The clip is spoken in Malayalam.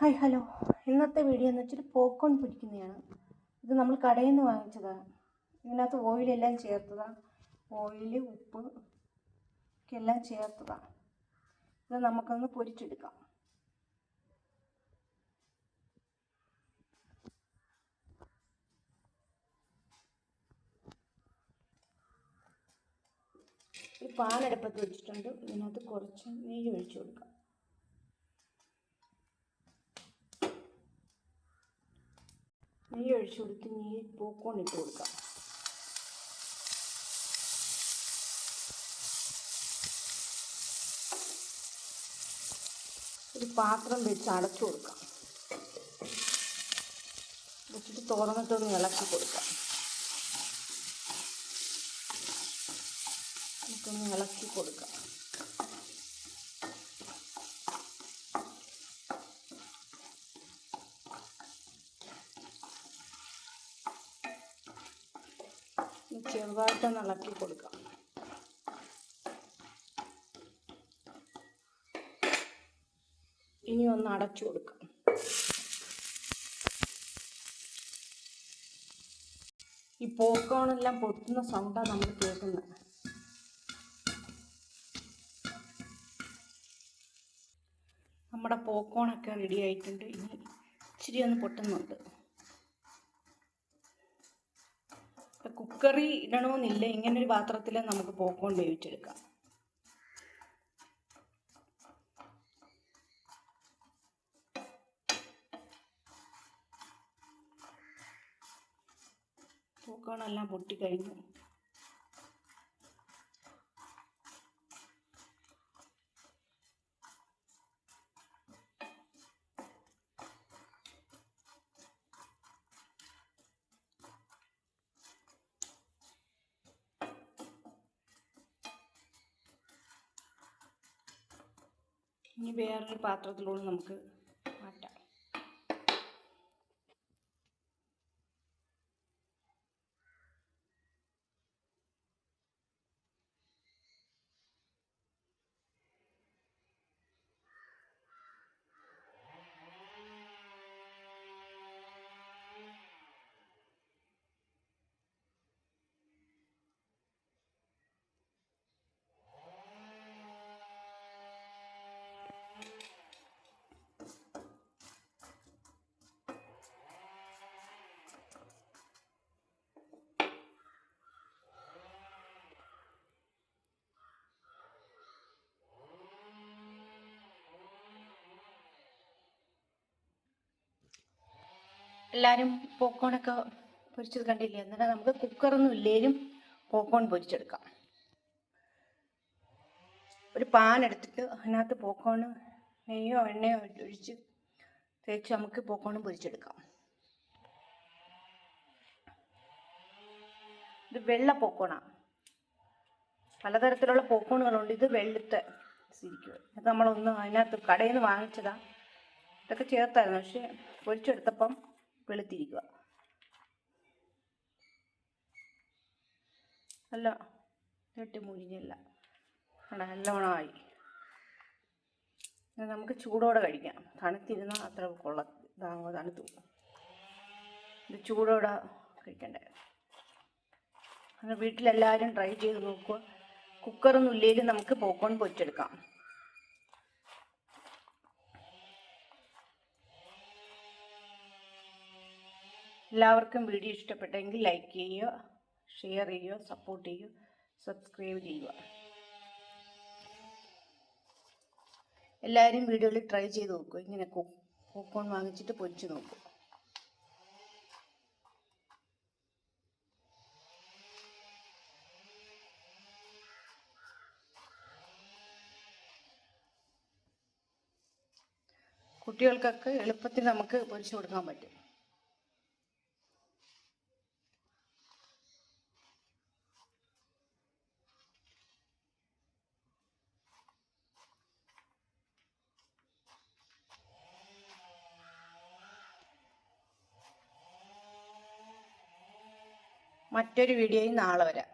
Hi hello. ഇന്നത്തെ വീഡിയോ എന്ന് വെച്ചാൽ പോപ്കോൺ പൊരിക്കുന്നതാണ്. ഇത് നമ്മൾ കടയിൽ നിന്ന് വാങ്ങിച്ചതാണ്. ഇതിനകത്ത് ഓയിലെല്ലാം ചേർത്തതാണ്. ഓയിൽ, ഉപ്പ് ഒക്കെ എല്ലാം ചേർത്തതാണ്. ഇത് നമുക്കൊന്ന് പൊരിച്ചെടുക്കാം. ഈ പാലടുപ്പത്ത് വെച്ചിട്ടുണ്ട്. ഇതിനകത്ത് കുറച്ച് നെയ്യ് ഒഴിച്ചു കൊടുക്കാം. നെയ്യ് ഒഴിച്ചു കൊടുത്ത് പോപ്കോൺ ഇട്ട് കൊടുക്കാം. ഒരു പാത്രം വെച്ച് അടച്ചു കൊടുക്കാം. വെച്ചിട്ട് തുറന്നിട്ടൊന്ന് ഇളക്കി കൊടുക്കാം. നമുക്കൊന്ന് ഇളക്കി കൊടുക്കാം. ചെറുതായിട്ടൊന്ന് ഇളക്കി കൊടുക്കാം. ഇനി ഒന്ന് അടച്ചു കൊടുക്കാം. ഈ പോപ്കോണെല്ലാം പൊട്ടുന്ന സൗണ്ടാണ് നമ്മൾ കേൾക്കുന്നത്. നമ്മുടെ പോപ്കോണൊക്കെ റെഡി ആയിട്ടുണ്ട്. ഇനി ഇച്ചിരി ഒന്ന് പൊട്ടുന്നുണ്ട്. കുക്കറി ഇടണമെന്നില്ല, ഇങ്ങനൊരു പാത്രത്തിൽ നമുക്ക് പോപ്കോൺ വേവിച്ചെടുക്കാം. പോപ്കോണെല്ലാം പൊട്ടിക്കഴിഞ്ഞു. ഇനി വേറൊരു പാത്രത്തിലൂടെ നമുക്ക് മാറ്റാം. എല്ലാവരും പോപ്കോണൊക്കെ പൊരിച്ചത് കണ്ടില്ലേ? എന്നിട്ട് നമുക്ക് കുക്കറൊന്നും ഇല്ലേലും പോപ്കോൺ പൊരിച്ചെടുക്കാം. ഒരു പാൻ എടുത്തിട്ട് അതിനകത്ത് പോപ്കോൺ നെയ്യോ എണ്ണയോ ഒഴിച്ച് തേച്ച് നമുക്ക് പോപ്കോൺ പൊരിച്ചെടുക്കാം. ഇത് വെള്ള പോപ്കോണാണ്. പലതരത്തിലുള്ള പോപ്കോണുകളുണ്ട്. ഇത് വെള്ളത്തെ ശരിക്കും ഇത് നമ്മളൊന്ന് അതിനകത്ത് കടയിൽ നിന്ന് വാങ്ങിച്ചതാണ്. ഇതൊക്കെ ചേർത്തായിരുന്നു, പക്ഷെ പൊരിച്ചെടുത്തപ്പം വെളുത്തിരിക്കുക. അല്ല ഇട്ട് മുരിഞ്ഞില്ല, നല്ലോണമായി. നമുക്ക് ചൂടോടെ കഴിക്കാം. തണുത്തിരുന്നാൽ അത്ര തണുത്തു. ഇത് ചൂടോടെ കഴിക്കണ്ടേ. അങ്ങനെ വീട്ടിലെല്ലാവരും ട്രൈ ചെയ്ത് നോക്കുക. കുക്കറൊന്നും ഇല്ലെങ്കിലും നമുക്ക് പോപ്കോൺ പൊരിച്ചെടുക്കാം. എല്ലാവർക്കും വീഡിയോ ഇഷ്ടപ്പെട്ടെങ്കിൽ ലൈക്ക് ചെയ്യുക, ഷെയർ ചെയ്യുക, സപ്പോർട്ട് ചെയ്യുക, സബ്സ്ക്രൈബ് ചെയ്യുക. എല്ലാവരും വീഡിയോയിൽ ട്രൈ ചെയ്ത് നോക്കുക. ഇങ്ങനെ പോപ്കോൺ വാങ്ങിച്ചിട്ട് പൊരിച്ച് നോക്കുക. കുട്ടികൾക്കൊക്കെ എളുപ്പത്തിൽ നമുക്ക് പൊരിച്ചു കൊടുക്കാൻ പറ്റും. മറ്റൊരു വീഡിയോയിൽ നാളെ വരാം.